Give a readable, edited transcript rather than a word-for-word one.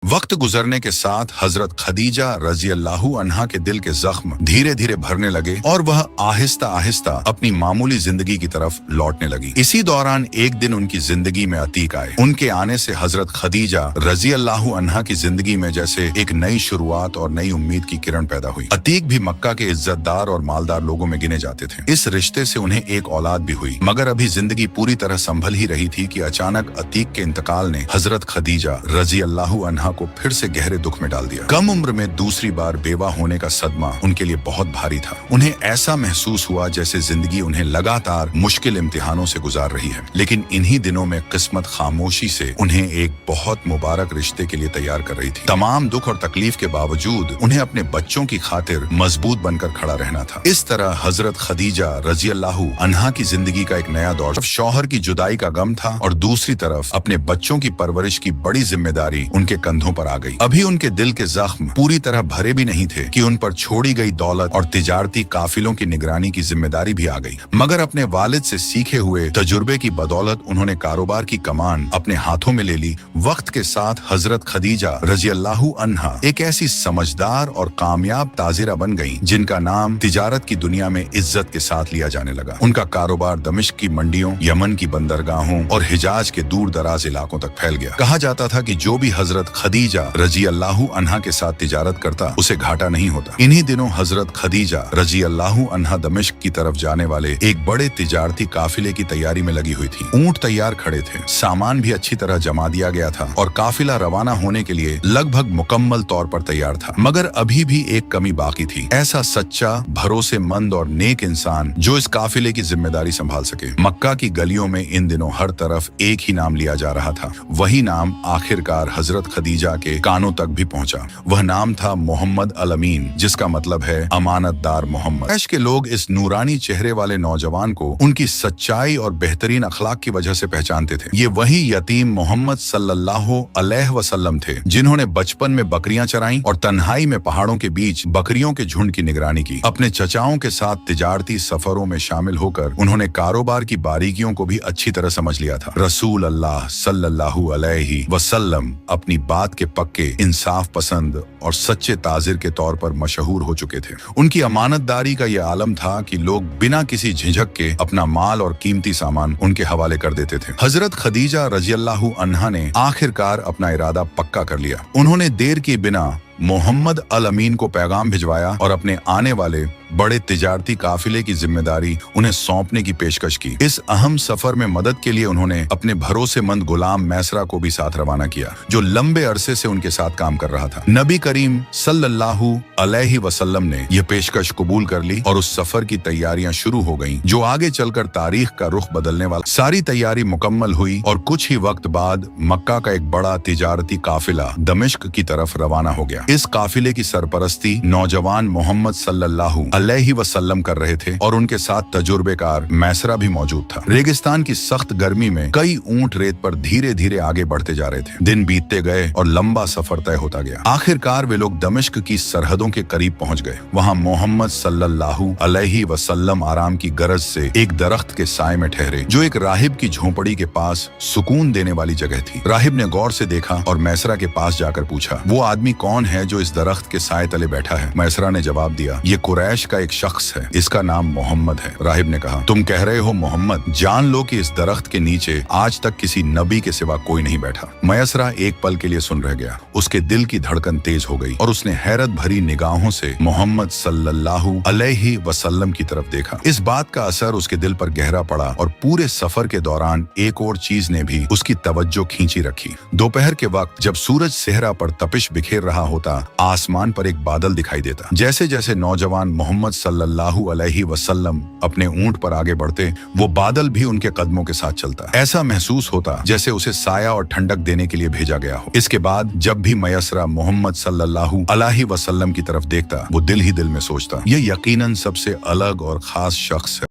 वक्त गुजरने के साथ हजरत खदीजा रजी अल्लाहु अन्हा के दिल के जख्म धीरे धीरे भरने लगे और वह आहिस्ता आहिस्ता अपनी मामूली जिंदगी की तरफ लौटने लगी। इसी दौरान एक दिन उनकी जिंदगी में अतीक आए। उनके आने से हजरत खदीजा रजी अल्लाहु अन्हा की जिंदगी में जैसे एक नई शुरुआत और नई उम्मीद की किरण पैदा हुई। अतीक भी मक्का के इज्जतदार और मालदार लोगों में गिने जाते थे। इस रिश्ते से उन्हें एक औलाद भी हुई, मगर अभी जिंदगी पूरी तरह संभल ही रही थी कि अचानक अतीक के इंतकाल ने हजरत खदीजा रजी अल्लाहु अन्हा को फिर से गहरे दुख में डाल दिया। कम उम्र में दूसरी बार बेवा होने का सदमा उनके लिए बहुत भारी था। उन्हें ऐसा महसूस हुआ जैसे जिंदगी उन्हें लगातार मुश्किल इम्तिहानों से गुजार रही है। लेकिन इन्हीं दिनों में किस्मत खामोशी से उन्हें एक बहुत मुबारक रिश्ते के लिए तैयार कर रही थी। तमाम दुख और तकलीफ के बावजूद उन्हें अपने बच्चों की खातिर मजबूत बनकर खड़ा रहना था। इस तरह हजरत खदीजा रजी अल्लाहु अन्हा की जिंदगी का एक नया दौर, शौहर की जुदाई का गम था और दूसरी तरफ अपने बच्चों की परवरिश की बड़ी जिम्मेदारी उनके कंधों पर आ गई। अभी उनके दिल के जख्म पूरी तरह भरे भी नहीं थे कि उन पर छोड़ी गई दौलत और तिजारती काफिलों की निगरानी की जिम्मेदारी भी आ गई। मगर अपने वालिद से सीखे हुए तजुर्बे की बदौलत उन्होंने कारोबार की कमान अपने हाथों में ले ली। वक्त के साथ हजरत खदीजा रजी अल्लाहु अन्हा एक ऐसी समझदार और कामयाब ताजिरा बन गईं, जिनका नाम तिजारत की दुनिया में इज्जत के साथ लिया जाने लगा। उनका कारोबार दमिश्क की मंडियों, यमन की बंदरगाहों और हिजाज के दूर दराज इलाकों तक फैल गया। कहा जाता था कि जो भी हजरत खदीजा रजी अल्लाहु अन्हा के साथ तिजारत करता उसे घाटा नहीं होता। इन्हीं दिनों हजरत खदीजा रजी अल्लाहु अन्हा दमिश्क की तरफ जाने वाले एक बड़े तिजारती काफिले की तैयारी में लगी हुई थी। ऊंट तैयार खड़े थे, सामान भी अच्छी तरह जमा दिया गया था और काफिला रवाना होने के लिए लगभग मुकम्मल तौर पर तैयार था। मगर अभी भी एक कमी बाकी थी, ऐसा सच्चा, भरोसेमंद और नेक इंसान जो इस काफिले की जिम्मेदारी संभाल सके। मक्का की गलियों में इन दिनों हर तरफ एक ही नाम लिया जा रहा था। वही नाम आखिरकार हजरत खदीजा के कानों तक भी पहुंचा। वह नाम था मोहम्मद अल अमीन, जिसका मतलब है अमानतदार मोहम्मद। ऐश के लोग इस नूरानी चेहरे वाले नौजवान को उनकी सच्चाई और बेहतरीन अखलाक की वजह से पहचानते थे। ये वही यतीम मोहम्मद सल्लल्लाहु अलैहि वसल्लम थे जिन्होंने बचपन में बकरियां चराईं और तन्हाई में पहाड़ों के बीच बकरियों के झुंड की निगरानी की। अपने चचाओं के साथ तिजारती सफरों में शामिल होकर उन्होंने कारोबार की बारीकियों को भी अच्छी तरह समझ लिया था। रसूल अल्लाह सल्लल्लाहु अलैहि वसल्लम अपनी बात के पक्के, इंसाफ पसंद और सच्चे ताजिर के तौर पर मशहूर हो चुके थे। उनकी अमानतदारी का यह आलम था कि लोग बिना किसी झिझक के अपना माल और कीमती सामान उनके हवाले कर देते थे। हजरत खदीजा रजी अल्लाहु अन्हा ने आखिरकार अपना इरादा पक्का कर लिया। उन्होंने देर किए बिना मोहम्मद अल अमीन को पैगाम भिजवाया और अपने आने वाले बड़े तिजारती काफिले की जिम्मेदारी उन्हें सौंपने की पेशकश की। इस अहम सफर में मदद के लिए उन्होंने अपने भरोसेमंद गुलाम मैसरा को भी साथ रवाना किया, जो लंबे अरसे से उनके साथ काम कर रहा था। नबी करीम सल्लल्लाहु अलैहि वसल्लम ने यह पेशकश कबूल कर ली और उस सफर की तैयारियां शुरू हो गईं, जो आगे चलकर तारीख का रुख बदलने वाला। सारी तैयारी मुकम्मल हुई और कुछ ही वक्त बाद मक्का का एक बड़ा तिजारती काफिला दमिश्क की तरफ रवाना हो गया। इस काफिले की सरपरस्ती नौजवान मोहम्मद सल्लल्लाहु अलैहि वसल्लम कर रहे थे और उनके साथ तजुर्बेकार मैसरा भी मौजूद था। रेगिस्तान की सख्त गर्मी में कई ऊंट रेत पर धीरे धीरे आगे बढ़ते जा रहे थे। दिन बीतते गए और लंबा सफर तय होता गया। आखिरकार वे लोग दमिश्क की सरहदों के करीब पहुंच गए। वहां मोहम्मद सल्लल्लाहु अलैहि वसल्लम आराम की गरज से एक दरख्त के साए में ठहरे, जो एक राहिब की झोपड़ी के पास सुकून देने वाली जगह थी। राहिब ने गौर से देखा और मैसरा के पास जाकर पूछा, वो आदमी कौन है जो इस दरख्त के साए तले बैठा है? मैसरा ने जवाब दिया, ये कुरैश का एक शख्स है, इसका नाम मोहम्मद है। राहिब ने कहा, तुम कह रहे हो मोहम्मद? जान लो कि इस दरख्त के नीचे आज तक किसी नबी के सिवा कोई नहीं बैठा। मैसरा एक पल के लिए सुन रह गया। उसके दिल की धड़कन तेज हो गई और उसने हैरत भरी निगाहों से मोहम्मद सल्लल्लाहु अलैहि वसल्लम की तरफ देखा। इस बात का असर उसके दिल पर गहरा पड़ा और पूरे सफर के दौरान एक और चीज ने भी उसकी तवज्जो खींची रखी। दोपहर के वक्त जब सूरज सेहरा पर तपिश बिखेर रहा होता, आसमान पर एक बादल दिखाई देता। जैसे जैसे नौजवान मोहम्मद सल्लल्लाहु अलैहि वसल्लम अपने ऊंट पर आगे बढ़ते, वो बादल भी उनके कदमों के साथ चलता। ऐसा महसूस होता जैसे उसे साया और ठंडक देने के लिए भेजा गया हो। इसके बाद जब भी मैसरा मोहम्मद सल्लल्लाहु अलैहि वसल्लम की तरफ देखता, वो दिल ही दिल में सोचता, ये यकीनन सबसे अलग और खास शख्स है